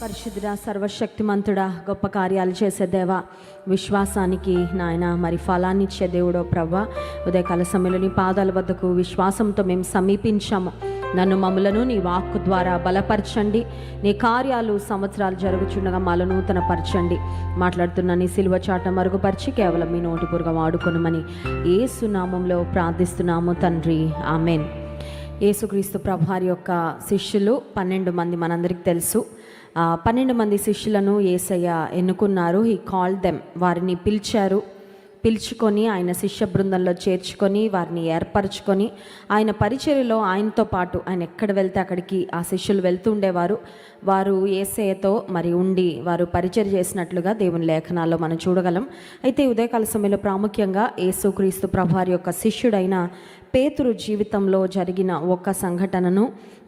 పరిశుద్ధుడా, సర్వశక్తిమంతుడా, గొప్ప కార్యాలు చేసే దేవా, విశ్వాసానికి నాయన మరి ఫలాన్ని ఇచ్చే దేవుడో ప్రవ్వా, ఉదయకాల సమయంలో నీ పాదాల వద్దకు విశ్వాసంతో మేము సమీపించాము. నన్ను మమ్ములను నీ వాక్కు ద్వారా బలపరచండి. నీ కార్యాలు సంవత్సరాలు జరుగుచుండగా మాలో నూతనపరచండి. మాట్లాడుతున్న నీ సిలువ చాట మరుగుపరిచి కేవలం మీ నోటి పురుగా వాడుకొనమని యేసు నామంలో ప్రార్థిస్తున్నాము తండ్రి, ఆమెన్. యేసుక్రీస్తు ప్రభువారి యొక్క శిష్యులు 12 మంది మనందరికీ తెలుసు. 12 మంది శిష్యులను యేసయ్య ఎన్నుకున్నారు. హీ కాల్డ్ దెమ్, వారిని పిలుచుకొని ఆయన శిష్య బృందంలో చేర్చుకొని వారిని ఏర్పరచుకొని ఆయన పరిచర్యలో ఆయనతో పాటు ఆయన ఎక్కడ వెళ్తే అక్కడికి ఆ శిష్యులు వెళ్తూ ఉండేవారు. వారు యేసయ్యతో మరి ఉండి వారు పరిచర్య చేసినట్లుగా దేవుని లేఖనాల్లో మనం చూడగలం. అయితే ఉదయకాల సమయంలో ప్రాముఖ్యంగా యేసుక్రీస్తు ప్రభువారి యొక్క శిష్యుడైన పేతురు జీవితంలో జరిగిన ఒక సంఘటనను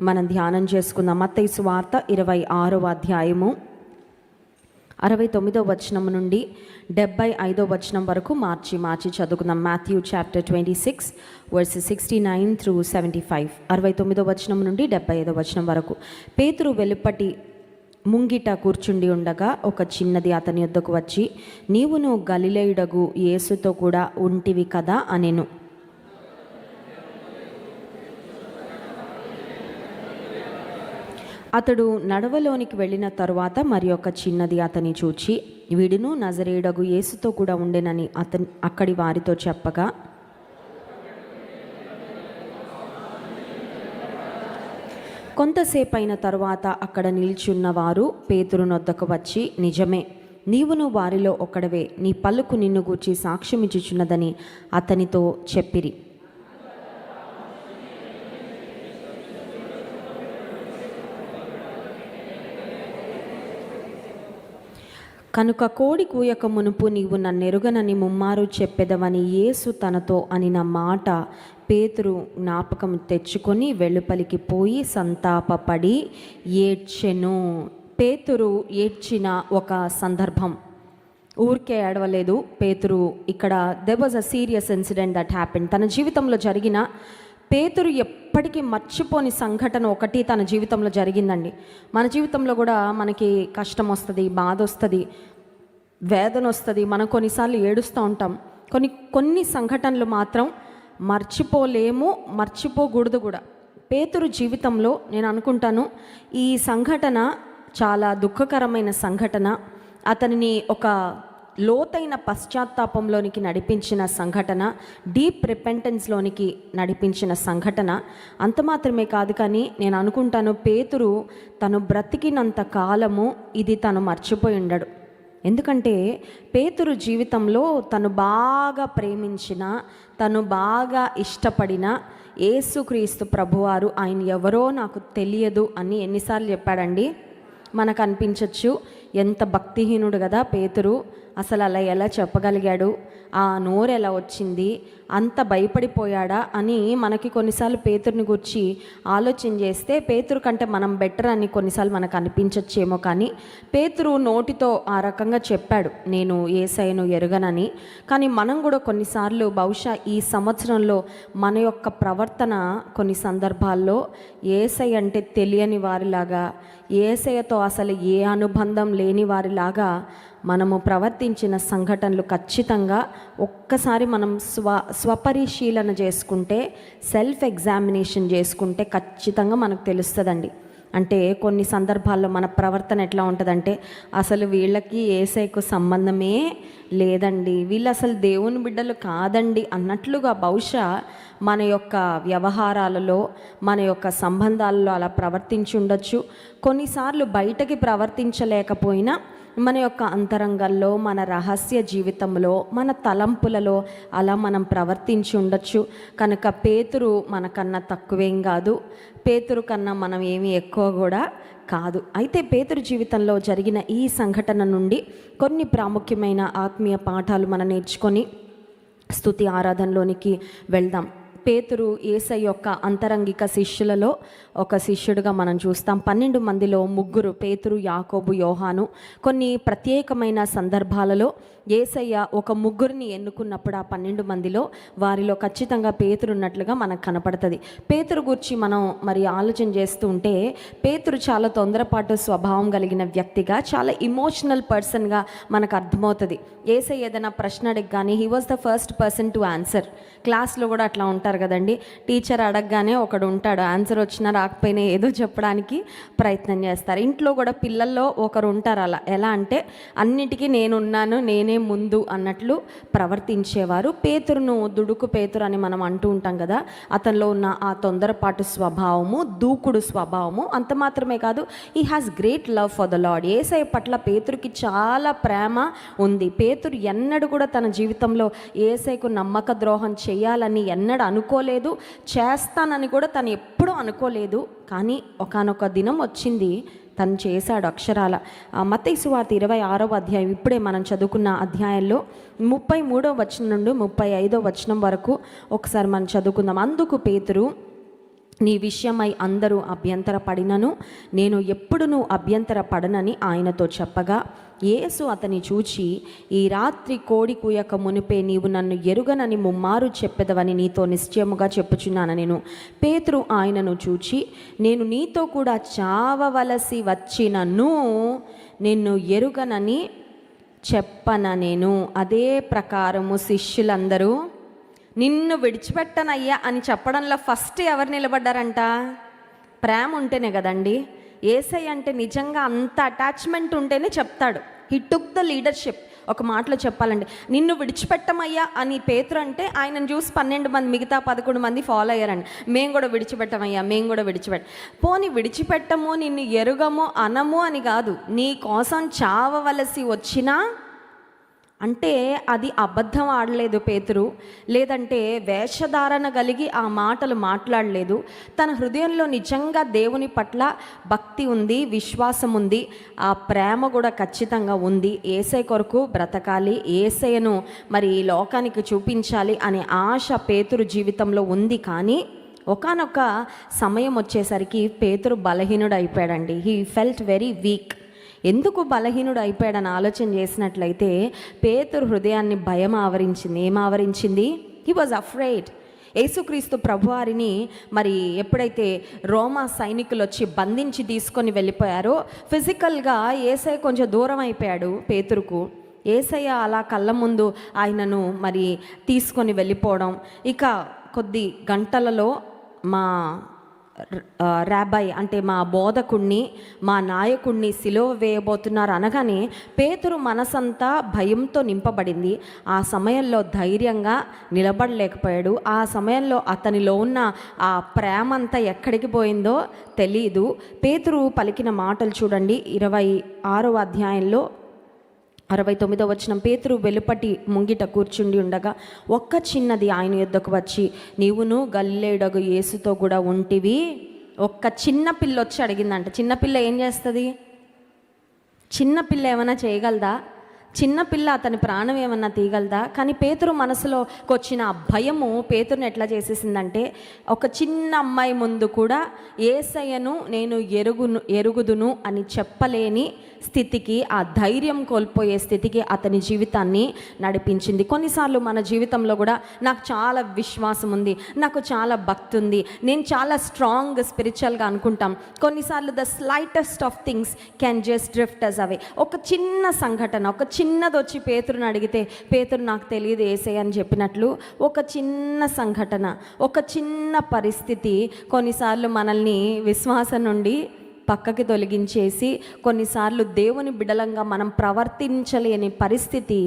మనం ధ్యానం చేసుకుందాం. మత్తయి సువార్త 26వ అధ్యాయము 69వ వచనం నుండి 75వ వచనం వరకు మార్చి చదువుకుందాం. Matthew chapter 26 versus 69 through 75. 69వ వచనం నుండి 75వ వచనం వరకు. పేతురు వెలుపటి ముంగిట కూర్చుండి ఉండగా ఒక చిన్నది అతని యొద్దకు వచ్చి, నీవును గలిలయుడగు యేసుతో కూడా ఉంటివి కదా అనెను. అతడు నడవలోనికి వెళ్ళిన తరువాత మరి ఒక చిన్నది అతని చూచి, వీడును నజరేయుడగు యేసుతో కూడా ఉండెనని అక్కడి వారితో చెప్పగా, కొంతసేపు అయిన తరువాత అక్కడ నిల్చున్న వారు పేతురు నొద్దకు వచ్చి, నిజమే, నీవును వారిలో ఒకడవే, నీ పలుకు నిన్ను గూర్చి సాక్ష్యమిచ్చుచున్నదని అతనితో చెప్పిరి. కనుక కోడి కూయక మునుపు నీవు నన్నెరుగనని ముమ్మారు చెప్పెదవని యేసు తనతో అనిన మాట పేతురు జ్ఞాపకం తెచ్చుకొని వెలుపలికి పోయి సంతాపపడి ఏడ్చెను. పేతురు ఏడ్చిన ఒక సందర్భం, ఊరికే ఏడవలేదు పేతురు. ఇక్కడ there was a serious incident that happened. తన జీవితంలో జరిగిన, పేతురు ఎప్పటికీ మర్చిపోని సంఘటన ఒకటి తన జీవితంలో జరిగిందండి. మన జీవితంలో కూడా మనకి కష్టం వస్తుంది, బాధ వస్తుంది, వేదన వస్తుంది, మనం కొన్నిసార్లు ఏడుస్తూ ఉంటాం. కొన్ని సంఘటనలు మాత్రం మర్చిపోలేము, మర్చిపోకూడదు కూడా. పేతురు జీవితంలో నేను అనుకుంటాను ఈ సంఘటన చాలా దుఃఖకరమైన సంఘటన. అతనిని ఒక లోతైన పశ్చాత్తాపంలోనికి నడిపించిన సంఘటన, డీప్ రిపెంటెన్స్లోనికి నడిపించిన సంఘటన. అంత మాత్రమే కాదు, కానీ నేను అనుకుంటాను పేతురు తను బ్రతికినంత కాలము ఇది తను మర్చిపోయి ఉండడు. ఎందుకంటే పేతురు జీవితంలో తను బాగా ప్రేమించిన, తను బాగా ఇష్టపడిన యేసుక్రీస్తు ప్రభువారు ఆయన ఎవరో నాకు తెలియదు అని ఎన్నిసార్లు చెప్పాడండి. మనకు అనిపించవచ్చు ఎంత భక్తిహీనుడు కదా పేతురు, అసలు అలా ఎలా చెప్పగలిగాడు, ఆ నోరు ఎలా వచ్చింది, అంత భయపడిపోయాడా అని మనకి కొన్నిసార్లు పేతురుని గురించి ఆలోచన చేస్తే పేతురు కంటే మనం బెటర్ అని కొన్నిసార్లు మనకు అనిపించచ్చేమో. కానీ పేతురు నోటితో ఆ రకంగా చెప్పాడు, నేను యేసయ్యను ఎరుగనని. కానీ మనం కూడా కొన్నిసార్లు బహుశా ఈ సంవత్సరంలో మన యొక్క ప్రవర్తన కొన్ని సందర్భాల్లో యేసయ్య అంటే తెలియని వారిలాగా, యేసయ్యతో అసలు ఏ అనుబంధం లేని వారిలాగా మనము ప్రవర్తించిన సంఘటనలు ఖచ్చితంగా ఒక్కసారి మనం స్వపరిశీలన చేసుకుంటే, సెల్ఫ్ ఎగ్జామినేషన్ చేసుకుంటే ఖచ్చితంగా మనకు తెలుస్తుందండి. అంటే కొన్ని సందర్భాల్లో మన ప్రవర్తన ఎట్లా ఉంటుందంటే, అసలు వీళ్ళకి యేసయ్యకు సంబంధమే లేదండి, వీళ్ళు అసలు దేవుని బిడ్డలు కాదండి అన్నట్లుగా బహుశా మన యొక్క వ్యవహారాలలో, మన యొక్క సంబంధాలలో అలా ప్రవర్తించి ఉండొచ్చు. కొన్నిసార్లు బయటకి ప్రవర్తించలేకపోయినా మన యొక్క అంతరంగంలో, మన రహస్య జీవితంలో, మన తలంపులలో అలా మనం ప్రవర్తించి ఉండొచ్చు. కనుక పేతురు మనకన్నా తక్కువేం కాదు, పేతురు కన్నా మనం ఏమీ ఎక్కువ కూడా కాదు. అయితే పేతురు జీవితంలో జరిగిన ఈ సంఘటన నుండి కొన్ని ప్రాముఖ్యమైన ఆత్మీయ పాఠాలు మనం నేర్చుకొని స్తుతి ఆరాధనలోనికి వెళ్దాం. పేతురు యేసయ్య యొక్క అంతరంగిక శిష్యులలో ఒక శిష్యుడిగా మనం చూస్తాం. 12 మందిలో ముగ్గురు, పేతురు, యాకోబు, యోహాను. కొన్ని ప్రత్యేకమైన సందర్భాలలో యేసయ్య ఒక ముగ్గురిని ఎన్నుకున్నప్పుడు ఆ 12 మందిలో వారిలో ఖచ్చితంగా పేతురు ఉన్నట్లుగా మనకు కనపడుతుంది. పేతురు గురించి మనం మరి ఆలోచన చేస్తూ ఉంటే, పేతురు చాలా తొందరపాటు స్వభావం కలిగిన వ్యక్తిగా, చాలా ఇమోషనల్ పర్సన్గా మనకు అర్థమవుతుంది. యేసయ్య ఏదైనా ప్రశ్న అడగగానే he was the first person to answer. క్లాస్లో కూడా అట్లా ఉంటారు కదండి, టీచర్ అడగగానే ఒకడు ఉంటాడు, ఆన్సర్ వచ్చినా రాకపోయినా ఏదో చెప్పడానికి ప్రయత్నం చేస్తారు. ఇంట్లో కూడా పిల్లల్లో ఒకరు ఉంటారు అలా. ఎలా అంటే అన్నిటికీ నేనున్నాను, నేనే ముందు అన్నట్లు ప్రవర్తించేవారు. పేతురును దుడుకు పేతురు అని మనం అంటూ ఉంటాం కదా, అతనిలో ఉన్న ఆ తొందరపాటు స్వభావము, దూకుడు స్వభావము, అంత మాత్రమే కాదు, he has great love for the lord. Yesayya పట్ల పేతురుకి చాలా ప్రేమ ఉంది. పేతురు ఎన్నడూ కూడా తన జీవితంలో యేసయ్యకు నమ్మక ద్రోహం చేయాలని ఎన్నడూ అనుకోలేదు, చేస్తానని కూడా తను ఎప్పుడూ అనుకోలేదు. కానీ ఒకానొక దినం వచ్చింది, తను చేశాడు అక్షరాల. మత్తయి సువార్త 26వ అధ్యాయం, ఇప్పుడే మనం చదువుకున్న అధ్యాయంలో 33వ వచనం నుండి 35వ వచనం వరకు ఒకసారి మనం చదువుకుందాం. అందుకు పేతురు, నీ విషయమై అందరూ అభ్యంతరపడినను నేను ఎప్పుడునూ అభ్యంతరపడనని ఆయనతో చెప్పగా, యేసు అతని చూచి, ఈ రాత్రి కోడి కూయక మునిపే నీవు నన్ను ఎరుగనని ముమ్మారు చెప్పెదవని నీతో నిశ్చయముగా చెప్పుచున్నాను నేను. పేతురు ఆయనను చూచి, నేను నీతో కూడా చావవలసి వచ్చినను నిన్ను ఎరుగనని చెప్పన నేను. అదే ప్రకారము శిష్యులందరూ నిన్ను విడిచిపెట్టనయ్యా అని చెప్పడంలో ఫస్ట్ ఎవరు నిలబడ్డారంట? ప్రేమ ఉంటేనే కదండి. యేసయ్య అంటే నిజంగా అంత అటాచ్మెంట్ ఉంటేనే చెప్తాడు. He took the leadership. ఒక మాటలో చెప్పాలండి, నిన్ను విడిచిపెట్టమయ్యా అని పేతురు అంటే ఆయనను చూసి 12 మంది, మిగతా 11 మంది ఫాలో అయ్యారండి. మేము కూడా విడిచిపెట్టమయ్యా, మేము కూడా పోనీ విడిచిపెట్టము, నిన్ను ఎరుగము అనము అని కాదు, నీ కోసం చావవలసి వచ్చినా అంటే అది అబద్ధం ఆడలేదు పేతురు, లేదంటే వేషధారణ కలిగి ఆ మాటలు మాట్లాడలేదు. తన హృదయంలో నిజంగా దేవుని పట్ల భక్తి ఉంది, విశ్వాసం ఉంది, ఆ ప్రేమ కూడా ఖచ్చితంగా ఉంది. యేసయ్య కొరకు బ్రతకాలి, యేసయ్యను మరి ఈ లోకానికి చూపించాలి అనే ఆశ పేతురు జీవితంలో ఉంది. కానీ ఒకానొక సమయం వచ్చేసరికి పేతురు బలహీనుడు అయిపోయాడండి. He felt very weak. ఎందుకు బలహీనుడు అయిపోయాడని ఆలోచన చేసినట్లయితే పేతురు హృదయాన్ని భయం ఆవరించింది. ఏం ఆవరించింది? He was afraid. యేసుక్రీస్తు ప్రభువారిని మరి ఎప్పుడైతే రోమా సైనికులు వచ్చి బంధించి తీసుకొని వెళ్ళిపోయారో, ఫిజికల్గా యేసయ్య కొంచెం దూరం అయిపోయాడు పేతురుకు. యేసయ్య అలా కళ్ళ ముందు ఆయనను మరి తీసుకొని వెళ్ళిపోవడం, ఇక కొద్ది గంటలలో మా రాబాయ్ అంటే మా బోధకుణ్ణి, మా నాయకుణ్ణి సిలువ వేయబోతున్నారు అనగానే పేతురు మనసంతా భయంతో నింపబడింది. ఆ సమయంలో ధైర్యంగా నిలబడలేకపోయాడు. ఆ సమయంలో అతనిలో ఉన్న ఆ ప్రేమ అంతా ఎక్కడికి పోయిందో తెలీదు. పేతురు పలికిన మాటలు చూడండి, 26వ అధ్యాయంలో 69వ వచనం. పేతురు వెలుపటి ముంగిట కూర్చుండి ఉండగా ఒక్క చిన్నది ఆయన యొద్దకు వచ్చి, నీవును గలిలయుడగు యేసుతో కూడా ఉంటివి. ఒక్క చిన్న పిల్ల వచ్చి అడిగిందంట. చిన్నపిల్ల ఏం చేస్తుంది? చిన్నపిల్ల ఏమైనా చేయగలదా? చిన్నపిల్ల అతని ప్రాణం ఏమన్నా తీయగలదా? కానీ పేతురు మనసులోకి వచ్చిన ఆ భయము పేతురుని ఎట్లా చేసేసిందంటే, ఒక చిన్న అమ్మాయి ముందు కూడా యేసయ్యను నేను ఎరుగుదును అని చెప్పలేని స్థితికి, ఆ ధైర్యం కోల్పోయే స్థితికి అతని జీవితాన్ని నడిపించింది. కొన్నిసార్లు మన జీవితంలో కూడా నాకు చాలా విశ్వాసం ఉంది, నాకు చాలా భక్తి ఉంది, నేను చాలా స్ట్రాంగ్ స్పిరిచువల్గా అనుకుంటాం. కొన్నిసార్లు the slightest of things can just drift us away. ఒక చిన్న సంఘటన, ఒక చిన్నది వచ్చి పేతురుని అడిగితే, పేతురు నాకు తెలియదు యేసయ్య అని చెప్పినట్లు ఒక చిన్న సంఘటన, ఒక చిన్న పరిస్థితి కొన్నిసార్లు మనల్ని విశ్వాసం నుండి పక్కకి తొలగించేసి, కొన్నిసార్లు దేవుని బిడలంగా మనం ప్రవర్తించలేని పరిస్థితి.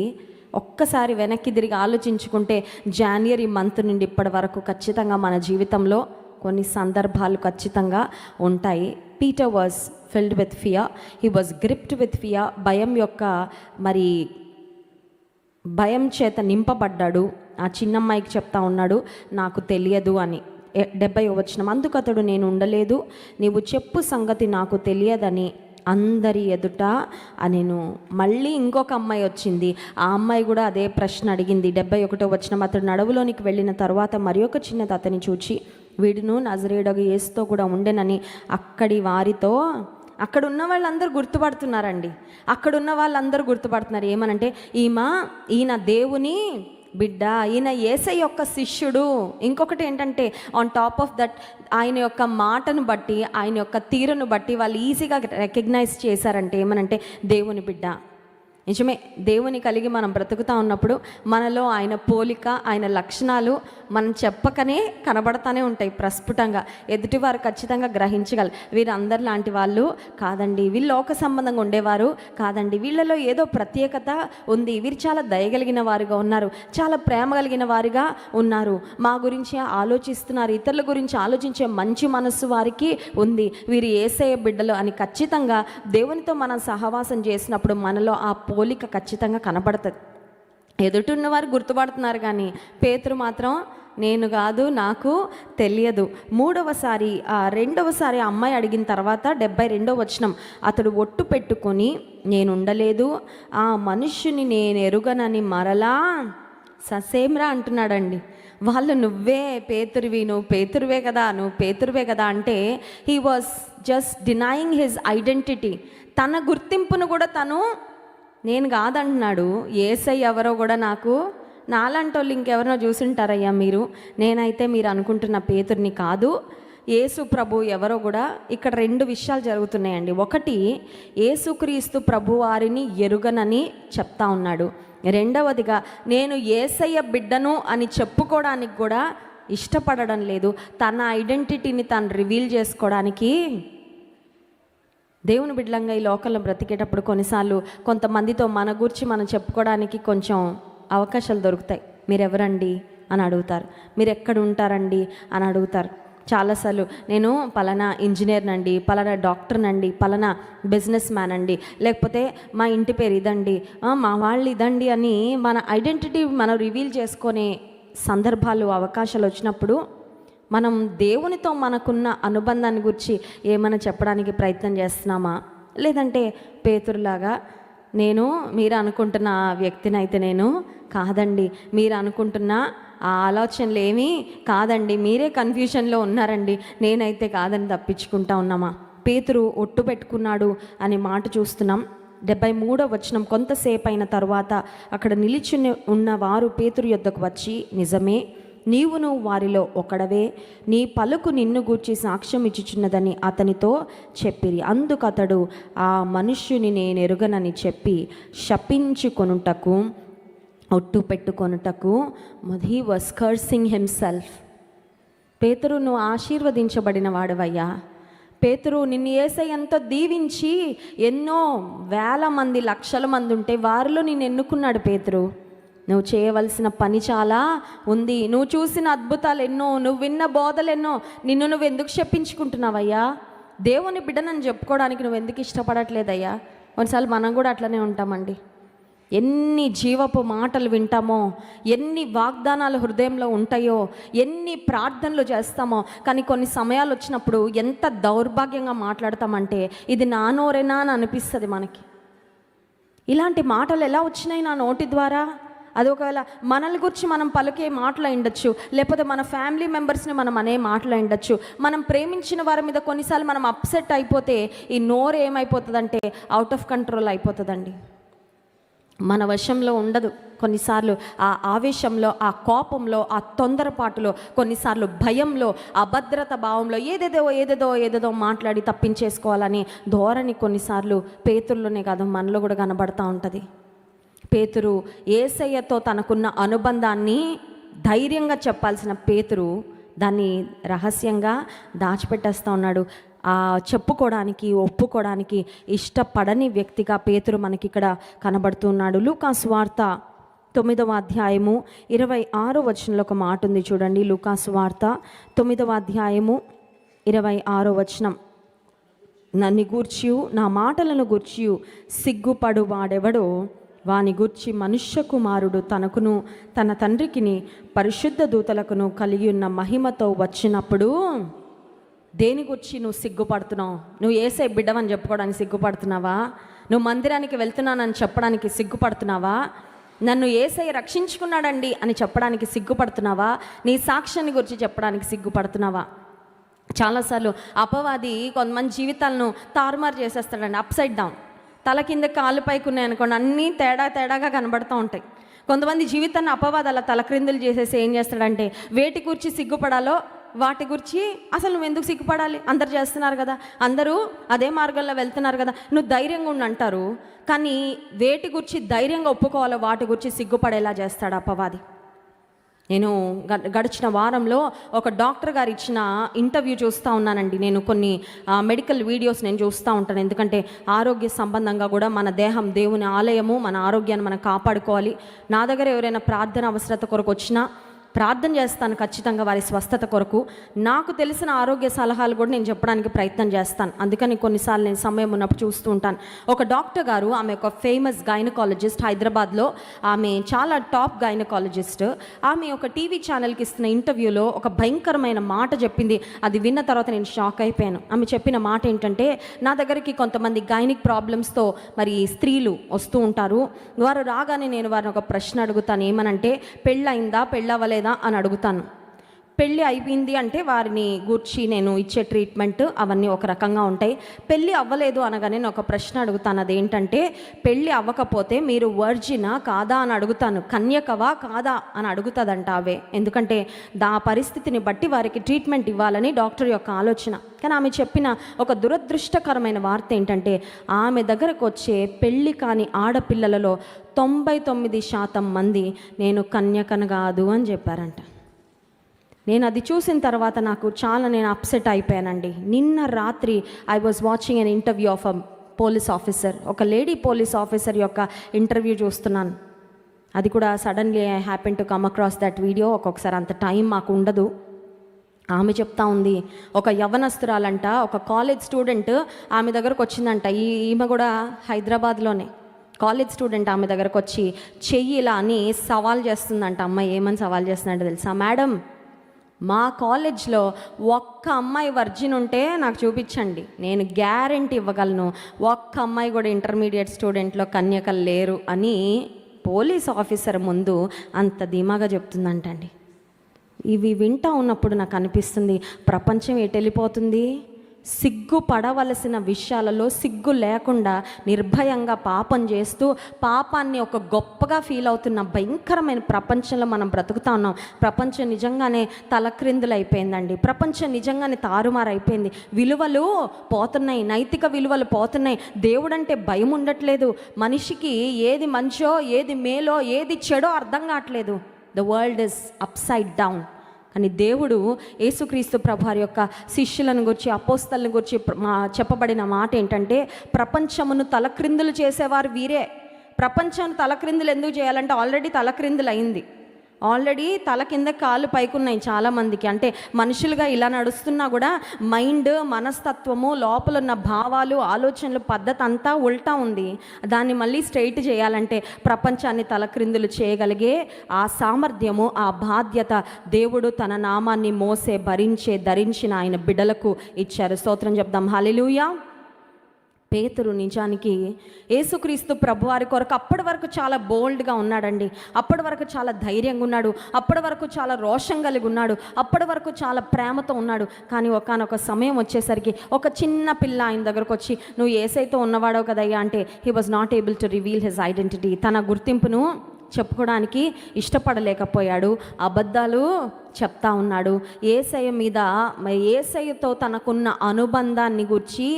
ఒక్కసారి వెనక్కి తిరిగి ఆలోచించుకుంటే జనవరి మంత్ నుండి ఇప్పటి వరకు ఖచ్చితంగా మన జీవితంలో కొన్ని సందర్భాలు ఖచ్చితంగా ఉంటాయి. Peter was filled with fear, he was gripped with fear. భయం యొక్క మరి భయం చేత నింపబడ్డాడు. ఆ చిన్నమ్మాయికి చెప్తా ఉన్నాడు, నాకు తెలియదు అని. 70వ వచనం. అందుకు అతడు, నేను ఉండలేదు, నీవు చెప్పు సంగతి నాకు తెలియదని అందరి ఎదుట నేను మళ్ళీ ఇంకొక అమ్మాయి వచ్చింది. ఆ అమ్మాయి కూడా అదే ప్రశ్న అడిగింది. 71వ వచనం, అతడు నడవులోనికి వెళ్ళిన తర్వాత మరి ఒక చిన్నది అతని చూచి వీడును నజరేయుడగు యేసుతో కూడా ఉండెనని అక్కడి వారితో, అక్కడ ఉన్న వాళ్ళందరూ గుర్తుపడుతున్నారండి. అక్కడున్న వాళ్ళందరూ గుర్తుపడుతున్నారు ఏమనంటే, ఈయన దేవుని బిడ్డ, ఈయన యేసయ్య యొక్క శిష్యుడు. ఇంకొకటి ఏంటంటే, ఆన్ టాప్ ఆఫ్ దట్ ఆయన యొక్క మాటను బట్టి, ఆయన యొక్క తీరును బట్టి వాళ్ళు ఈజీగా రికగ్నైజ్ చేశారంటే ఏమనంటే దేవుని బిడ్డ. నిజమే, దేవుని కలిగి మనం బ్రతుకుతూ ఉన్నప్పుడు మనలో ఆయన పోలిక, ఆయన లక్షణాలు మనం చెప్పకనే కనబడతానే ఉంటాయి ప్రస్ఫుటంగా. ఎదుటివారు ఖచ్చితంగా గ్రహించగలరు, వీరందరు లాంటి వాళ్ళు కాదండి, వీళ్ళు లోక సంబంధంగా ఉండేవారు కాదండి, వీళ్ళలో ఏదో ప్రత్యేకత ఉంది, వీరు చాలా దయగలిగిన వారుగా ఉన్నారు, చాలా ప్రేమ కలిగిన వారిగా ఉన్నారు, మా గురించి ఆలోచిస్తున్నారు, ఇతరుల గురించి ఆలోచించే మంచి మనస్సు వారికి ఉంది, వీరు యేసయ్య బిడ్డలు అని ఖచ్చితంగా దేవునితో మనం సహవాసం చేసినప్పుడు మనలో ఆ పోలిక ఖచ్చితంగా కనబడుతుంది. ఎదుటిన్నవారు గుర్తుపడుతున్నారు, కానీ పేతురు మాత్రం నేను కాదు, నాకు తెలియదు. రెండవసారి అమ్మాయి అడిగిన తర్వాత 72వ వచనం, అతడు ఒట్టు పెట్టుకొని నేను ఉండలేదు, ఆ మనుష్యుని నేను ఎరుగనని మరలా ససేమ్రా అంటున్నాడండి. వాళ్ళు నువ్వే పేతురువి, నువ్వు పేతురువే కదా అంటే he was just denying his identity. తన గుర్తింపును కూడా తను నేను కాదంటున్నాడు. యేసయ్య ఎవరో కూడా నాలాంటి వాళ్ళు ఇంకెవరినో చూసుంటారయ్యా మీరు, నేనైతే మీరు అనుకుంటున్న పేతుర్ని కాదు, యేసు ప్రభు ఎవరో కూడా. ఇక్కడ 2 విషయాలు జరుగుతున్నాయండి. ఒకటి, యేసుక్రీస్తు ప్రభు వారిని ఎరుగనని చెప్తా ఉన్నాడు. రెండవదిగా నేను యేసయ్య బిడ్డను అని చెప్పుకోవడానికి కూడా ఇష్టపడడం లేదు. తన ఐడెంటిటీని తను రివీల్ చేసుకోవడానికి దేవుని బిడ్డలంగా ఈ లోకంలో బ్రతికేటప్పుడు కొన్నిసార్లు కొంతమందితో మన గురించి మనం చెప్పుకోవడానికి కొంచెం అవకాశాలు దొరుకుతాయి. మీరెవరండి అని అడుగుతారు, మీరు ఎక్కడ ఉంటారండి అని అడుగుతారు. చాలాసార్లు నేను పలానా ఇంజనీర్నండి, పలానా డాక్టర్నండి, పలానా బిజినెస్ మ్యాన్ అండి, లేకపోతే మా ఇంటి పేరు ఇదండి, మా వాళ్ళు ఇదండి అని మన ఐడెంటిటీ మనం రివీల్ చేసుకునే సందర్భాలు, అవకాశాలు వచ్చినప్పుడు మనం దేవునితో మనకున్న అనుబంధాన్ని గురించి ఏమైనా చెప్పడానికి ప్రయత్నం చేస్తున్నామా, లేదంటే పేతురులాగా మీరు అనుకుంటున్న వ్యక్తిని అయితే నేను కాదండి, మీరు అనుకుంటున్న ఆ ఆలోచనలు ఏమీ కాదండి, మీరే కన్ఫ్యూషన్లో ఉన్నారండి, నేనైతే కాదని తప్పించుకుంటా ఉన్నామా? పేతురు ఒట్టు పెట్టుకున్నాడు అనే మాట చూస్తున్నాం. 73వ వచనం, కొంతసేపు అయిన తర్వాత అక్కడ నిలిచి ఉన్న వారు పేతురు యొద్దకు వచ్చి, నిజమే, నీవును వారిలో ఒకడవే, నీ పలుకు నిన్ను గూర్చి సాక్ష్యం ఇచ్చుచున్నదని అతనితో చెప్పిరి. అందుకు అతడు ఆ మనుష్యుని నేను ఎరుగనని చెప్పి శపించుకొనుటకు, ఒట్టు పెట్టుకొనుటకు, హీ వాస్ కర్సింగ్ హిమ్సెల్ఫ్. పేతురు, నువ్వు ఆశీర్వదించబడిన వాడవయ్యా. పేతురు, నిన్ను యేసయ్యంతో దీవించి ఎన్నో వేల మంది, లక్షల మంది ఉంటే వారిలో నేను ఎన్నుకున్నాడు. పేతురు, నువ్వు చేయవలసిన పని చాలా ఉంది, నువ్వు చూసిన అద్భుతాలు ఎన్నో, నువ్వు విన్న బోధలు ఎన్నో, నువ్వు ఎందుకు చెప్పించుకుంటున్నావయ్యా? దేవుని బిడ్డనని చెప్పుకోవడానికి నువ్వు ఎందుకు ఇష్టపడట్లేదయ్యా? కొన్నిసార్లు మనం కూడా అట్లనే ఉంటామండి. ఎన్ని జీవపు మాటలు వింటామో, ఎన్ని వాగ్దానాలు హృదయంలో ఉంటాయో, ఎన్ని ప్రార్థనలు చేస్తామో, కానీ కొన్ని సమయాలు వచ్చినప్పుడు ఎంత దౌర్భాగ్యంగా మాట్లాడతామంటే ఇది నా నోరేనా అని అనిపిస్తుంది మనకి. ఇలాంటి మాటలు ఎలా వచ్చినాయి నా నోటి ద్వారా? అది ఒకవేళ మనల్ని గురించి మనం పలికే మాటలు ఉండొచ్చు, లేకపోతే మన ఫ్యామిలీ మెంబర్స్ని మనం అనే మాటలు ఉండొచ్చు. మనం ప్రేమించిన వారి మీద కొన్నిసార్లు మనం అప్సెట్ అయిపోతే ఈ నోరు ఏమైపోతుందంటే అవుట్ ఆఫ్ కంట్రోల్ అయిపోతుందండి, మన వశంలో ఉండదు. కొన్నిసార్లు ఆ ఆవేశంలో, ఆ కోపంలో, ఆ తొందరపాటులో, కొన్నిసార్లు భయంలో, అభద్రత భావంలో ఏదేదో మాట్లాడి తప్పించేసుకోవాలని ధోరణి కొన్నిసార్లు పేతుల్లోనే కాదు మనలో కూడా కనబడతా ఉంటుంది. పేతురు యేసయ్యతో తనకున్న అనుబంధాన్ని ధైర్యంగా చెప్పాల్సిన పేతురు దాన్ని రహస్యంగా దాచిపెట్టేస్తూ ఉన్నాడు. చెప్పుకోవడానికి, ఒప్పుకోవడానికి ఇష్టపడని వ్యక్తిగా పేతురు మనకి ఇక్కడ కనబడుతున్నాడు. లూకాసు వార్త 9వ అధ్యాయము 26వ వచనంలో ఒక మాట ఉంది చూడండి. లూకాసు వార్త 9వ అధ్యాయము 26వ వచనం, నన్ను గూర్చి, నా మాటలను గూర్చి సిగ్గుపడు వాడెవడో వాని గూర్చి మనుష్య కుమారుడు తనకును తన తండ్రికిని పరిశుద్ధ దూతలకును కలిగి ఉన్న మహిమతో వచ్చినప్పుడు దేని గురించి నువ్వు సిగ్గుపడుతున్నావు? నువ్వు యేసయ్య బిడ్డవని చెప్పుకోవడానికి సిగ్గుపడుతున్నావా? నువ్వు మందిరానికి వెళ్తున్నానని చెప్పడానికి సిగ్గుపడుతున్నావా? నన్ను యేసయ్య రక్షించుకున్నాడండి అని చెప్పడానికి సిగ్గుపడుతున్నావా? నీ సాక్ష్యాన్ని గురించి చెప్పడానికి సిగ్గుపడుతున్నావా? చాలాసార్లు అపవాది కొంతమంది జీవితాలను తారుమారు చేసేస్తాడండి, అప్సైడ్ డౌన్. తల కింద కాళ్ళు పైకి ఉన్నాయనుకోండి, అన్నీ తేడాగా కనబడుతూ ఉంటాయి. కొంతమంది జీవితాన్ని అపవాది అలా తలక్రిందులు చేసేసి ఏం చేస్తాడంటే, వేటి గురించి సిగ్గుపడాలో వాటి గురించి అసలు నువ్వు ఎందుకు సిగ్గుపడాలి, అందరు చేస్తున్నారు కదా, అందరూ అదే మార్గంలో వెళ్తున్నారు కదా, నువ్వు ధైర్యంగా ఉండి అంటారు. కానీ వేటి గురించి ధైర్యంగా ఒప్పుకోవాలో వాటి గురించి సిగ్గుపడేలా చేస్తాడు అపవాది. నేను గడిచిన వారంలో ఒక డాక్టర్ గారు ఇచ్చిన ఇంటర్వ్యూ చూస్తూ ఉన్నానండి. నేను కొన్ని మెడికల్ వీడియోస్ నేను చూస్తూ ఉంటాను. ఎందుకంటే ఆరోగ్య సంబంధంగా కూడా మన దేహం దేవుని ఆలయము, మన ఆరోగ్యాన్ని మనం కాపాడుకోవాలి. నా దగ్గర ఎవరైనా ప్రార్థన అవసరత కొరకు వచ్చినా ప్రార్థన చేస్తాను ఖచ్చితంగా వారి స్వస్థత కొరకు. నాకు తెలిసిన ఆరోగ్య సలహాలు కూడా నేను చెప్పడానికి ప్రయత్నం చేస్తాను. అందుకని కొన్నిసార్లు నేను సమయం ఉన్నప్పుడు చూస్తూ ఉంటాను. ఒక డాక్టర్ గారు, ఆమె ఒక ఫేమస్ గైనకాలజిస్ట్, హైదరాబాద్లో ఆమె చాలా టాప్ గైనకాలజిస్ట్. ఆమె ఒక టీవీ ఛానల్కి ఇస్తున్న ఇంటర్వ్యూలో ఒక భయంకరమైన మాట చెప్పింది. అది విన్న తర్వాత నేను షాక్ అయిపోయాను. ఆమె చెప్పిన మాట ఏంటంటే, నా దగ్గరికి కొంతమంది గైనిక్ ప్రాబ్లమ్స్తో మరి స్త్రీలు వస్తూ ఉంటారు. వారు రాగానే నేను వారిని ఒక ప్రశ్న అడుగుతాను. ఏమనంటే, పెళ్ళయిందా, పెళ్ళవలేదా అని అడుగుతాను. పెళ్ళి అయిపోయింది అంటే వారిని గూర్చి నేను ఇచ్చే ట్రీట్మెంట్ అవన్నీ ఒక రకంగా ఉంటాయి. పెళ్ళి అవ్వలేదు అనగానే నేను ఒక ప్రశ్న అడుగుతాను. అదేంటంటే, పెళ్ళి అవ్వకపోతే మీరు వర్జినా కాదా అని అడుగుతాను. కన్యకవా కాదా అని అడుగుతుందంట ఆమె. ఎందుకంటే పరిస్థితిని బట్టి వారికి ట్రీట్మెంట్ ఇవ్వాలని డాక్టర్ యొక్క ఆలోచన. కానీ ఆమె చెప్పిన ఒక దురదృష్టకరమైన వార్త ఏంటంటే, ఆమె దగ్గరకు వచ్చే పెళ్ళి కాని ఆడపిల్లలలో 99% మంది నేను కన్యకను కాదు అని చెప్పారంట. నేను అది చూసిన తర్వాత నేను అప్సెట్ అయిపోయానండి. నిన్న రాత్రి I was watching an interview of a police officer. ఒక లేడీ పోలీస్ ఆఫీసర్ యొక్క ఇంటర్వ్యూ చూస్తున్నాను. అది కూడా suddenly I happen to come across that video. ఒక్కొక్కసారి అంత టైం మాకు ఉండదు. ఆమె చెప్తా ఉంది, ఒక యవ్వనస్తురాలంట, ఒక కాలేజ్ స్టూడెంట్ ఆమె దగ్గరకు వచ్చిందంట. ఈమె కూడా హైదరాబాద్లోనే కాలేజ్ స్టూడెంట్ ఆమె దగ్గరకు వచ్చి చెయ్యి ఇలా అని సవాల్ చేస్తుందంట. అమ్మాయి ఏమని సవాల్ చేస్తుందంటే తెలుసా? మేడం, మా కాలేజ్లో ఒక్క అమ్మాయి వర్జిన్ ఉంటే నాకు చూపించండి, నేను గ్యారెంటీ ఇవ్వగలను. ఒక్క అమ్మాయి కూడా ఇంటర్మీడియట్ స్టూడెంట్లో కన్యకలు లేరు అని పోలీస్ ఆఫీసర్ ముందు అంత ధీమాగా చెప్తుందంటండి. ఇవి వింటూ ఉన్నప్పుడు నాకు అనిపిస్తుంది, ప్రపంచం ఎటు వెళ్ళిపోతుంది? సిగ్గుపడవలసిన విషయాలలో సిగ్గు లేకుండా నిర్భయంగా పాపం చేస్తూ పాపాన్ని ఒక గొప్పగా ఫీల్ అవుతున్న భయంకరమైన ప్రపంచంలో మనం బ్రతుకుతా ఉన్నాం. ప్రపంచం నిజంగానే తలక్రిందులు అయిపోయిందండి. ప్రపంచం నిజంగానే తారుమారైపోయింది. విలువలు పోతున్నాయి, నైతిక విలువలు పోతున్నాయి. దేవుడంటే భయం ఉండట్లేదు. మనిషికి ఏది మంచో, ఏది మేలో, ఏది చెడో అర్థం కావట్లేదు. The world is upside down. కానీ దేవుడు యేసుక్రీస్తు ప్రభువారి యొక్క శిష్యులను గురించి, అపోస్తలను గురించి చెప్పబడిన మాట ఏంటంటే, ప్రపంచమును తలక్రిందులు చేసేవారు వీరే. ప్రపంచాన్ని తలక్రిందులు ఎందుకు చేయాలంటే, ఆల్రెడీ తలక్రిందులు అయింది. ఆల్రెడీ తల కింద కాళ్ళు పైకున్నాయి చాలామందికి. అంటే మనుషులుగా ఇలా నడుస్తున్నా కూడా మైండ్, మనస్తత్వము, లోపల ఉన్న భావాలు, ఆలోచనలు, పద్ధతి అంతా ఉల్టా ఉంది. దాన్ని మళ్ళీ స్ట్రైట్ చేయాలంటే ప్రపంచాన్ని తలక్రిందులు చేయగలిగే ఆ సామర్థ్యము, ఆ బాధ్యత దేవుడు తన నామాన్ని మోసే, ధరించిన ఆయన బిడ్డలకు ఇచ్చారు. స్తోత్రం చెప్దాం. హల్లెలూయా. పేతురు నిజానికి యేసుక్రీస్తు ప్రభువారి కొరకు అప్పటి వరకు చాలా బోల్డ్గా ఉన్నాడండి. అప్పటి వరకు చాలా ధైర్యంగా ఉన్నాడు. అప్పటి వరకు చాలా రోషం కలిగి ఉన్నాడు. అప్పటి వరకు చాలా ప్రేమతో ఉన్నాడు. కానీ ఒకానొక సమయం వచ్చేసరికి ఒక చిన్న పిల్ల ఆయన దగ్గరకు వచ్చి, నువ్వు యేసయ్యతో ఉన్నవాడో కదయ్యా అంటే, he was not able to reveal his identity. తన గుర్తింపును చెప్పుకోవడానికి ఇష్టపడలేకపోయాడు. అబద్ధాలు చెప్తా ఉన్నాడు. యేసయ్య మీద, యేసయ్యతో తనకున్న అనుబంధాన్ని గురించి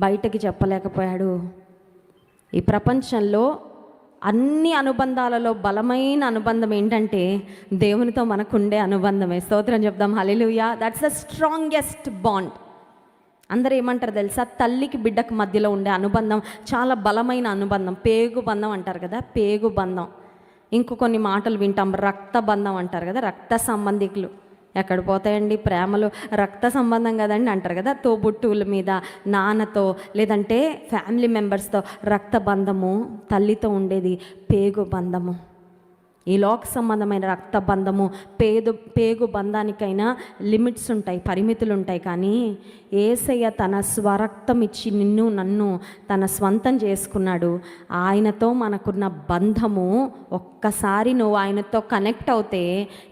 బయటకి చెప్పలేకపోయాడు. ఈ ప్రపంచంలో అన్ని అనుబంధాలలో బలమైన అనుబంధం ఏంటంటే దేవునితో మనకుండే అనుబంధమే. స్తోత్రం చెప్దాం. Hallelujah. That's the strongest bond. అందరూ ఏమంటారు తెలుసా? తల్లికి బిడ్డకు మధ్యలో ఉండే అనుబంధం చాలా బలమైన అనుబంధం. పేగు బంధం అంటారు కదా, పేగు బంధం. ఇంకొన్ని మాటలు వింటాం, రక్త బంధం అంటారు కదా, రక్త సంబంధికులు. ఎక్కడ పోతాయండి ప్రేమలు? రక్త సంబంధం కదండి అంటారు కదా. తోబుట్టువుల మీద, నాన్నతో, లేదంటే ఫ్యామిలీ మెంబర్స్తో రక్త బంధము. తల్లితో ఉండేది పేగు బంధము. ఈ లోక సంబంధమైన రక్త బంధము పేగు బంధానికైనా లిమిట్స్ ఉంటాయి, పరిమితులు ఉంటాయి. కానీ యేసయ్య తన స్వరక్తం ఇచ్చి నిన్ను నన్ను తన స్వంతం చేసుకున్నాడు. ఆయనతో మనకున్న బంధము ఒక్కసారి నువ్వు ఆయనతో కనెక్ట్ అవుతే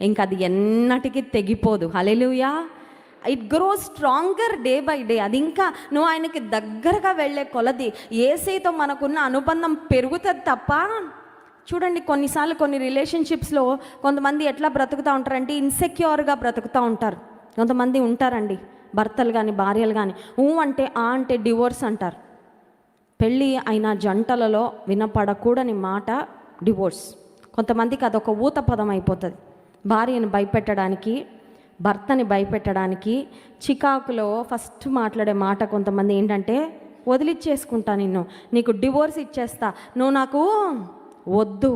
ఇంక అది ఎన్నటికీ తెగిపోదు. Hallelujah. It grows stronger day by day. అది ఇంకా నువ్వు ఆయనకి దగ్గరగా వెళ్ళే కొలది యేసయ్యతో మనకున్న అనుబంధం పెరుగుతుంది తప్ప. చూడండి, కొన్నిసార్లు కొన్ని రిలేషన్షిప్స్లో కొంతమంది ఎట్లా బ్రతుకుతూ ఉంటారంటే ఇన్సెక్యూర్గా బ్రతుకుతూ ఉంటారు. కొంతమంది ఉంటారండి, భర్తలు కానీ భార్యలు కానీ అంటే అంటే డివోర్స్ అంటారు. పెళ్ళి అయిన జంటలలో వినపడకూడని మాట డివోర్స్. కొంతమందికి అదొక ఊత పదం అయిపోతుంది. భార్యను భయపెట్టడానికి, భర్తని భయపెట్టడానికి చికాకులో ఫస్ట్ మాట్లాడే మాట కొంతమంది ఏంటంటే వదిలిచ్చేసుకుంటా, నీకు డివోర్స్ ఇచ్చేస్తా, నువ్వు నాకు వద్దు.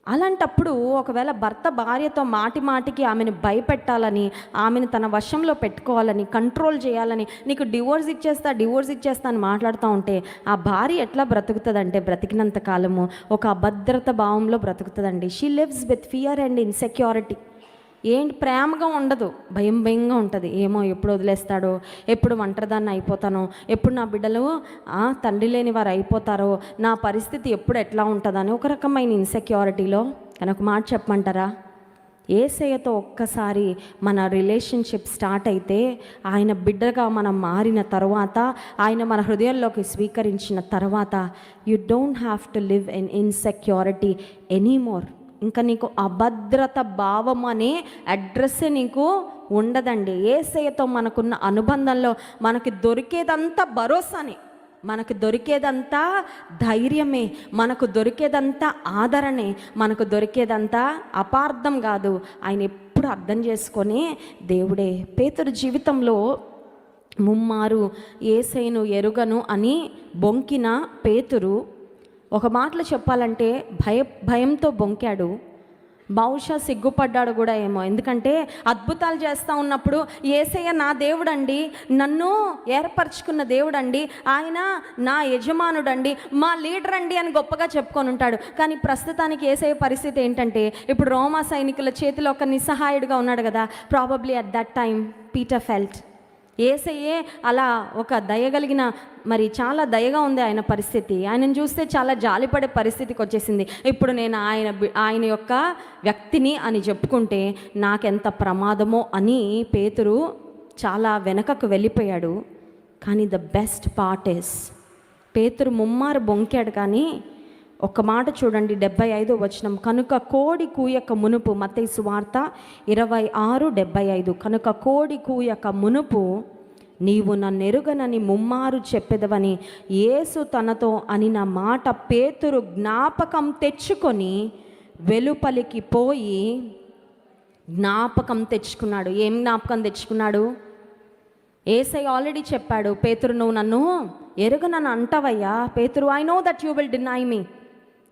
అలాంటప్పుడు ఒకవేళ భర్త భార్యతో మాటికి ఆమెను భయపెట్టాలని, ఆమెను తన వశంలో పెట్టుకోవాలని, కంట్రోల్ చేయాలని, నీకు డివోర్స్ ఇచ్చేస్తా అని మాట్లాడుతూ ఉంటే ఆ భార్య ఎట్లా బ్రతుకుతుందంటే బ్రతికినంత కాలము ఒక అభద్రత భావంలో బ్రతుకుతుందండి. She lives with fear and insecurity. ఏంటి, ప్రేమగా ఉండదు, భయంగా ఉంటుంది. ఏమో ఎప్పుడు వదిలేస్తాడో, ఎప్పుడు ఒంటరిదాన్ని అయిపోతానో, ఎప్పుడు నా బిడ్డలు తండ్రి లేని వారు అయిపోతారో, నా పరిస్థితి ఎప్పుడు ఎట్లా ఉంటుందని ఒక రకమైన ఇన్సెక్యూరిటీలో. కానీ ఒక మాట చెప్పమంటారా, యేసయ్యతో ఒక్కసారి మన రిలేషన్షిప్ స్టార్ట్ అయితే, ఆయన బిడ్డగా మనం మారిన తర్వాత, ఆయన మన హృదయాల్లోకి స్వీకరించిన తర్వాత, you don't have to live in insecurity anymore. ఇంకా నీకు అభద్రత భావం అనే అడ్రస్సే నీకు ఉండదండి. యేసయ్యతో మనకున్న అనుబంధంలో మనకి దొరికేదంతా భరోసానే, మనకు దొరికేదంతా ధైర్యమే, మనకు దొరికేదంతా ఆదరణే, మనకు దొరికేదంతా అపార్థం కాదు. ఆయన ఎప్పుడు అర్థం చేసుకొని దేవుడే. పేతురు జీవితంలో ముమ్మారు యేసయ్యను ఎరుగను అని బొంకిన పేతురు ఒక మాటలో చెప్పాలంటే భయంతో బొంకాడు. బహుశా సిగ్గుపడ్డాడు కూడా ఏమో. ఎందుకంటే అద్భుతాలు చేస్తూ ఉన్నప్పుడు యేసయ్య నా దేవుడండి, నన్ను ఏర్పరచుకున్న దేవుడండి, ఆయన నా యజమానుడండి, మా లీడర్ అండి అని గొప్పగా చెప్పుకొని ఉంటాడు. కానీ ప్రస్తుతానికి యేసయ్య పరిస్థితి ఏంటంటే ఇప్పుడు రోమా సైనికుల చేతిలో ఒక నిస్సహాయుడిగా ఉన్నాడు కదా. Probably at that time Peter felt. యేసయ్యే అలా ఒక దయగలిగిన, మరి చాలా దయగా ఉంది ఆయన పరిస్థితి. ఆయనను చూస్తే చాలా జాలిపడే పరిస్థితికి వచ్చేసింది. ఇప్పుడు నేను ఆయన యొక్క వ్యక్తిని అని చెప్పుకుంటే నాకెంత ప్రమాదమో అని పేతురు చాలా వెనకకు వెళ్ళిపోయాడు. కానీ ద బెస్ట్ పార్ట్ ఇస్, పేతురు ముమ్మారు బొంకాడు. కానీ ఒక మాట చూడండి, 75వ వచనం, కనుక కోడి కూయక మునుపు, మత్తయి సువార్త 26:75, కనుక కోడి కూయక మునుపు నీవు నన్నెరుగనని ముమ్మారు చెప్పెదవని యేసు తనతో అనిన మాట పేతురు జ్ఞాపకం తెచ్చుకొని వెలుపలికి పోయి జ్ఞాపకం తెచ్చుకున్నాడు. ఏం జ్ఞాపకం తెచ్చుకున్నాడు? యేసయ్య ఆల్రెడీ చెప్పాడు, పేతురు నువ్వు నన్ను ఎరుగనని అంటావయ్యా. Pethuru, I know that you will deny me,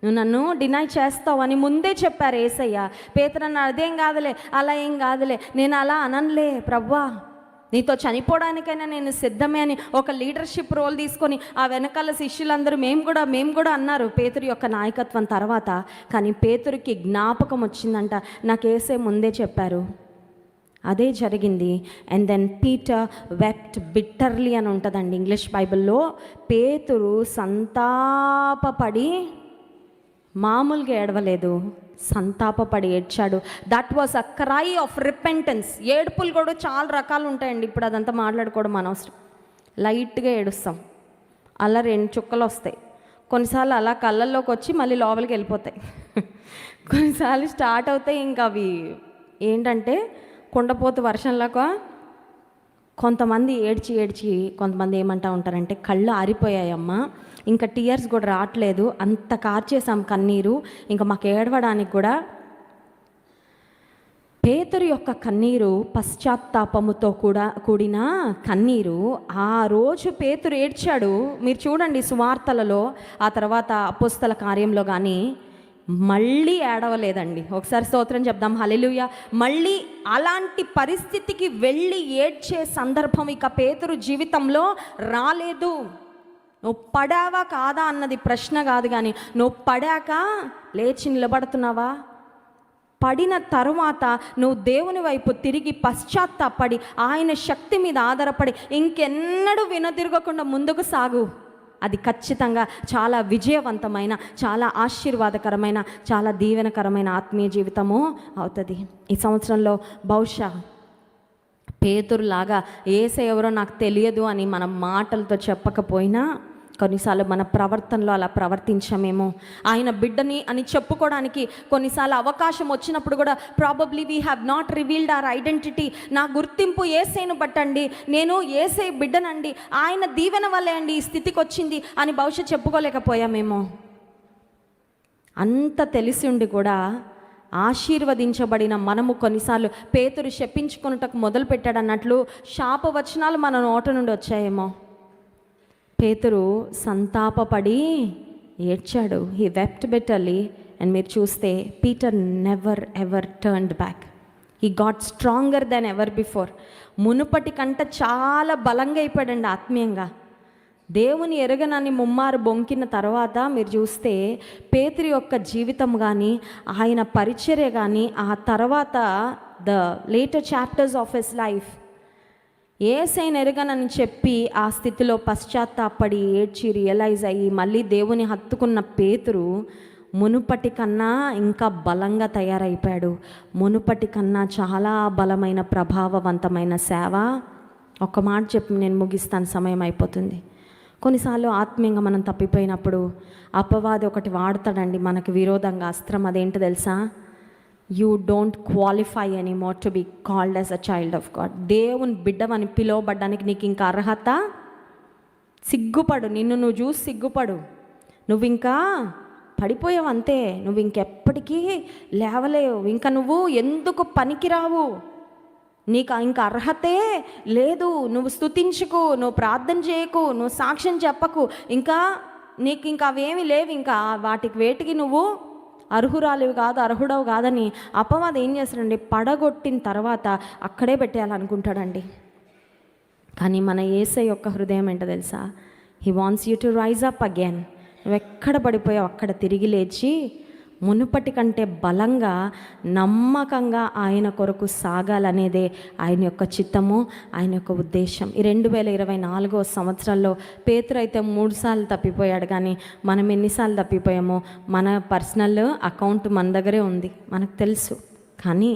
నువ్వు నన్ను డినై చేస్తావు అని ముందే చెప్పారు యేసయ్య. పేతురు అన్న అదేం కాదులే, అలా ఏం కాదులే, నేను అలా అననులే ప్రభువా, నీతో చనిపోవడానికైనా నేను సిద్ధమే అని ఒక లీడర్షిప్ రోల్ తీసుకొని ఆ వెనకాల శిష్యులందరూ మేము కూడా అన్నారు పేతురు యొక్క నాయకత్వం తర్వాత. కానీ పేతురుకి జ్ఞాపకం వచ్చిందంట, నాకు యేసయ్య ముందే చెప్పారు. అదే జరిగింది. And then Peter wept bitterly అని ఉంటుందండి ఇంగ్లీష్ బైబిల్లో. పేతురు సంతాపపడి, మామూలుగా ఏడవలేదు, సంతాపపడి ఏడ్చాడు. That was a cry of repentance. ఏడుపులు కూడా చాలా రకాలు ఉంటాయండి, ఇప్పుడు అదంతా మాట్లాడుకోవడం అనవసరం. లైట్గా ఏడుస్తాం, అలా 2 చుక్కలు వస్తాయి. కొన్నిసార్లు అలా కళ్ళల్లోకి వచ్చి మళ్ళీ లోపలికి వెళ్ళిపోతాయి. కొన్నిసార్లు స్టార్ట్ అవుతాయి, ఇంకా అవి ఏంటంటే కుండపోతు వర్షంలాగా. కొంతమంది ఏడ్చి కొంతమంది ఏమంటూ ఉంటారంటే కళ్ళు ఆరిపోయాయమ్మా, ఇంకా టీయర్స్ కూడా రావట్లేదు, అంత కార్చేసాం కన్నీరు, ఇంకా మాకు ఏడవడానికి కూడా. పేతురు యొక్క కన్నీరు పశ్చాత్తాపముతో కూడిన కన్నీరు. ఆ రోజు పేతురు ఏడ్చాడు. మీరు చూడండి సువార్తలలో, ఆ తర్వాత అపోస్తల కార్యంలో కానీ మళ్ళీ ఏడవలేదండి. ఒకసారి స్తోత్రం చెప్దాం, హల్లెలూయా. మళ్ళీ అలాంటి పరిస్థితికి వెళ్ళి ఏడ్చే సందర్భం ఇక పేతురు జీవితంలో రాలేదు. నువ్వు పడావా కాదా అన్నది ప్రశ్న కాదు, కానీ నువ్వు పడాక లేచి నిలబడుతున్నావా? పడిన తరువాత నువ్వు దేవుని వైపు తిరిగి పశ్చాత్తాపడి ఆయన శక్తి మీద ఆధారపడి ఇంకెన్నడూ వెనుదిరగకుండా ముందుకు సాగు. అది ఖచ్చితంగా చాలా విజయవంతమైన, చాలా ఆశీర్వాదకరమైన, చాలా దీవెనకరమైన ఆత్మీయ జీవితము అవుతుంది. ఈ సంవత్సరంలో బహుశా పేతురులాగా యేసయ్య ఎవరో నాకు తెలియదు అని మన మాటలతో చెప్పకపోయినా కొన్నిసార్లు మన ప్రవర్తనలో అలా ప్రవర్తించామేమో. ఆయన బిడ్డని అని చెప్పుకోవడానికి కొన్నిసార్లు అవకాశం వచ్చినప్పుడు కూడా probably we have not revealed our identity. నా గుర్తింపు యేసయ్యను బట్టండి, నేను యేసయ్య బిడ్డనండి, ఆయన దీవెన వల్లే అండి ఈ స్థితికి వచ్చింది అని బహుశా చెప్పుకోలేకపోయామేమో. అంత తెలిసి ఉండి కూడా ఆశీర్వదించబడిన మనము కొన్నిసార్లు పేతురు శపించుకొనుటకు మొదలు పెట్టాడన్నట్లు శాపవచనాలు మన నోట నుండి వచ్చాయేమో. పేతురు సంతాపపడి ఏడ్చాడు. He wept bitterly. అండ్ మీరు చూస్తే Peter never ever turned back. He got stronger then ever before. మునుపటి కంటే చాలా బలంగా అయిపోయాడండి ఆత్మీయంగా. దేవుని ఎరగనని ముమ్మారు బొంకిన తర్వాత మీరు చూస్తే పేతురు యొక్క జీవితం కానీ ఆయన పరిచర్య కానీ ఆ తర్వాత the later chapters of his life, యేసయ్యను ఎరగనని చెప్పి ఆ స్థితిలో పశ్చాత్తాపడి ఏడ్చి రియలైజ్ అయ్యి మళ్ళీ దేవుని హత్తుకున్న పేతురు మునుపటి కన్నా ఇంకా బలంగా తయారైపోయాడు. మునుపటి కన్నా చాలా బలమైన ప్రభావవంతమైన సేవ. ఒక మాట చెప్పి నేను ముగిస్తాను, సమయం అయిపోతుంది. కొన్నిసార్లు ఆత్మీయంగా మనం తప్పిపోయినప్పుడు అపవాది ఒకటి వాడతాడండి మనకు విరోధంగా అస్త్రం. అదేంటో తెలుసా? You don't qualify anymore to be called as a child of God. దేవుని బిడ్డవని పిలువబడ్డానికి నీకు ఇంకా అర్హత. సిగ్గుపడు, నిన్ను నువ్వు చూసి సిగ్గుపడు. నువ్వు ఇంకా పడిపోయావు అంతే, నువ్వు ఇంకెప్పటికీ లేవలేవు, ఇంకా నువ్వు ఎందుకు పనికిరావు, నీకు ఇంకా అర్హతే లేదు, నువ్వు స్తుతించుకు, నువ్వు ప్రార్థన చేయకు, నువ్వు సాక్ష్యం చెప్పకు, ఇంకా నీకు ఇంకా అవేమీ లేవు, ఇంకా వాటికి వేటికి నువ్వు అర్హురాలివి కాదు, అర్హుడవు కాదని అపవాది ఏం చేస్తాడండి, పడగొట్టిన తర్వాత అక్కడే పెట్టేయాలనుకుంటాడండి. కానీ మన యేసయ్య యొక్క హృదయం ఏంటో తెలుసా? He wants you to rise up again. నువ్వు ఎక్కడ పడిపోయావు అక్కడ తిరిగి లేచి మునుపటి కంటే బలంగా నమ్మకంగా ఆయన కొరకు సాగాలనేదే ఆయన యొక్క చిత్తము, ఆయన యొక్క ఉద్దేశం. ఈ 2024 సంవత్సరంలో పేతురు అయితే 3 సార్లు తప్పిపోయాడు, కానీ మనం ఎన్నిసార్లు తప్పిపోయామో మన పర్సనల్ అకౌంట్ మన దగ్గరే ఉంది, మనకు తెలుసు. కానీ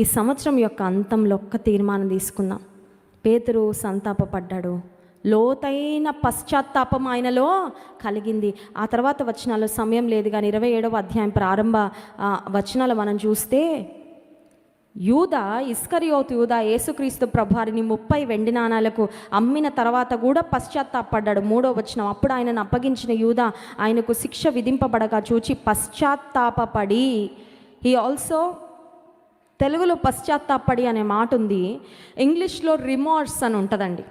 ఈ సంవత్సరం యొక్క అంతంలో ఒక్క తీర్మానం తీసుకుందాం. పేతురు సంతాపపడ్డాడు, లోతైన పశ్చాత్తాపం ఆయనలో కలిగింది. ఆ తర్వాత వచనాలు సమయం లేదు కానీ 27వ అధ్యాయం ప్రారంభ వచనాలు మనం చూస్తే, యూదా, ఇస్కరియోతు యూదా యేసుక్రీస్తు ప్రభువారిని 30 వెండి నాణాలకు అమ్మిన తర్వాత కూడా పశ్చాత్తాపడ్డాడు. 3వ వచనం, అప్పుడు ఆయనను అప్పగించిన యూదా ఆయనకు శిక్ష విధింపబడగా చూచి పశ్చాత్తాపపడి, హీ ఆల్సో, తెలుగులో పశ్చాత్తాపడి అనే మాట ఉంది, ఇంగ్లీష్లో రిమార్స్ అని ఉంటుందండి.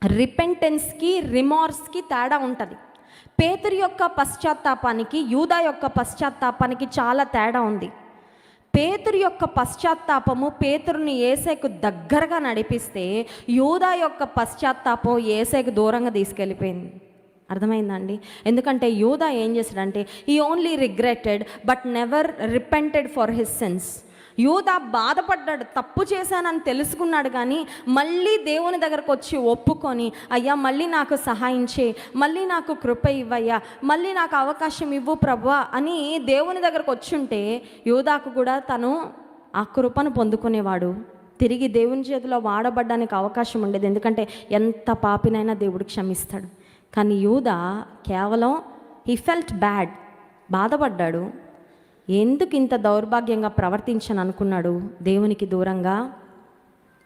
రిపెంటెన్స్కి రిమార్స్కి తేడా ఉంటుంది. పేతురు యొక్క పశ్చాత్తాపానికి యూదా యొక్క పశ్చాత్తాపానికి చాలా తేడా ఉంది. పేతురు యొక్క పశ్చాత్తాపము పేతురుని యేసయ్యకు దగ్గరగా నడిపిస్తే, యూదా యొక్క పశ్చాత్తాపం యేసయ్యకు దూరంగా తీసుకెళ్ళిపోయింది. అర్థమైందండి? ఎందుకంటే యూదా ఏం చేశాడంటే, he only regretted but never repented for his since. యూదా బాధపడ్డాడు, తప్పు చేశానని తెలుసుకున్నాడు, కానీ మళ్ళీ దేవుని దగ్గరకు వచ్చి ఒప్పుకొని, అయ్యా మళ్ళీ నాకు సహాయం చేయి, మళ్ళీ నాకు కృప ఇవ్వయ్యా, మళ్ళీ నాకు అవకాశం ఇవ్వు ప్రభువా అని దేవుని దగ్గరకు వచ్చుంటే యూదాకు కూడా తను ఆ కృపను పొందుకునేవాడు, తిరిగి దేవుని చేతిలో వాడబడ్డానికి అవకాశం ఉండేది. ఎందుకంటే ఎంత పాపినైనా దేవుడు క్షమిస్తాడు. కానీ యూదా కేవలం హీ ఫెల్ట్ బ్యాడ్, బాధపడ్డాడు. ఎందుకు ఇంత దౌర్భాగ్యంగా ప్రవర్తించను అనుకున్నాడు దేవునికి దూరంగా.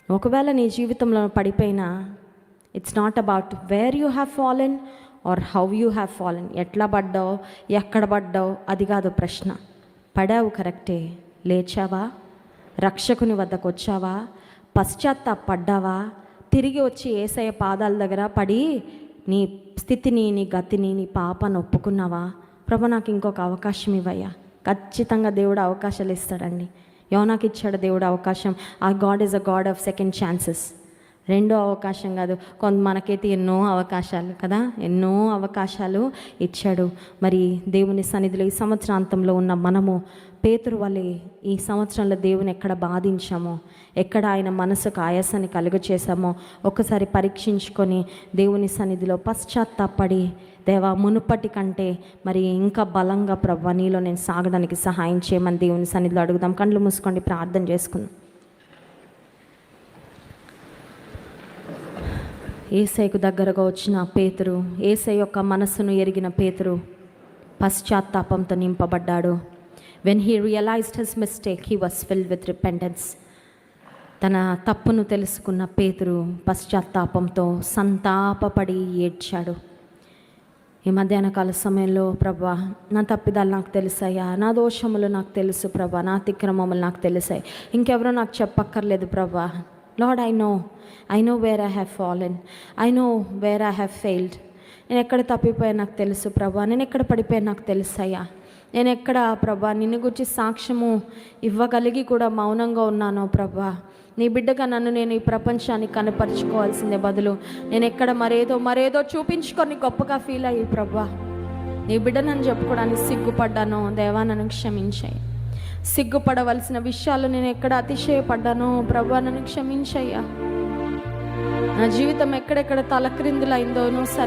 ఒకవేళ నీ జీవితంలో పడిపోయినా, it's not about where you have fallen or how you have fallen. ఎట్లా పడ్డావు, ఎక్కడ పడ్డావు, అది కాదు ప్రశ్న. పడావు కరెక్టే, లేచావా, రక్షకుని వద్దకు వచ్చావా, పశ్చాత్తాపడ్డావా, తిరిగి వచ్చి యేసయ్య పాదాల దగ్గర పడి నీ స్థితిని, నీ గతిని, నీ పాపను ఒప్పుకున్నావా? ప్రభు నాకు ఇంకొక అవకాశం ఇవ్వయ్యా. ఖచ్చితంగా దేవుడు అవకాశాలు ఇస్తాడండి. యోనాకి ఇచ్చాడు దేవుడు అవకాశం. ఆ God is a God of second chances. రెండో అవకాశం కాదు, మనకైతే ఎన్నో అవకాశాలు కదా, ఎన్నో అవకాశాలు ఇచ్చాడు. మరి దేవుని సన్నిధిలో ఈ సంవత్సరాంతంలో ఉన్న మనము పేతురు వలె ఈ సంవత్సరంలో దేవుని ఎక్కడ బాధించామో, ఎక్కడ ఆయన మనసుకు ఆయాసాన్ని కలుగచేసామో ఒకసారి పరీక్షించుకొని దేవుని సన్నిధిలో పశ్చాత్తాపడి, దేవా మునుపటి కంటే మరి ఇంకా బలంగా ప్రభువా నీలో నేను సాగడానికి సహాయం చేయమని దేవుని సన్నిధిలో అడుగుదాం. కళ్ళు మూసుకోండి, ప్రార్థన చేసుకుందాం. యేసయ్యకు దగ్గరగా వచ్చిన పేతురు, యేసయ్య యొక్క మనస్సును ఎరిగిన పేతురు పశ్చాత్తాపంతో నింపబడ్డాడు. When he realized his mistake, he was filled with repentance. తన తప్పును తెలుసుకున్న పేతురు పశ్చాత్తాపంతో సంతాపపడి ఏడ్చాడు. ఈ మధ్యాహ్న కాల సమయంలో ప్రభా నా తప్పిదాలు నాకు తెలుసయ్యా, నా దోషములు నాకు తెలుసు ప్రభా, నా అతిక్రమములు నాకు తెలుసాయి, ఇంకెవరో నాకు చెప్పక్కర్లేదు ప్రభా. Lord, I know where I have fallen. I know where I have failed. నేను ఎక్కడ తప్పిపోయా నాకు తెలుసు ప్రభా, నేను ఎక్కడ పడిపోయా నాకు తెలుసయ్యా, నేను ఎక్కడ ప్రభా నిన్ను గురించి సాక్ష్యము ఇవ్వగలిగి కూడా మౌనంగా ఉన్నానో ప్రభా. నీ బిడ్డగా నన్ను నేను ఈ ప్రపంచానికి కనపరుచుకోవాల్సిందే బదులు నేను ఎక్కడ మరేదో చూపించుకొని గొప్పగా ఫీల్ అయ్యి ప్రభా నీ బిడ్డ నన్ను చెప్పుకోవడానికి సిగ్గుపడ్డానో దేవా నన్ను క్షమించాయి. సిగ్గుపడవలసిన విషయాలు నేను ఎక్కడ అతిశయపడ్డానో ప్రభా నన్ను క్షమించయ్యా. నా జీవితం ఎక్కడెక్కడ తలక్రిందులైందోనో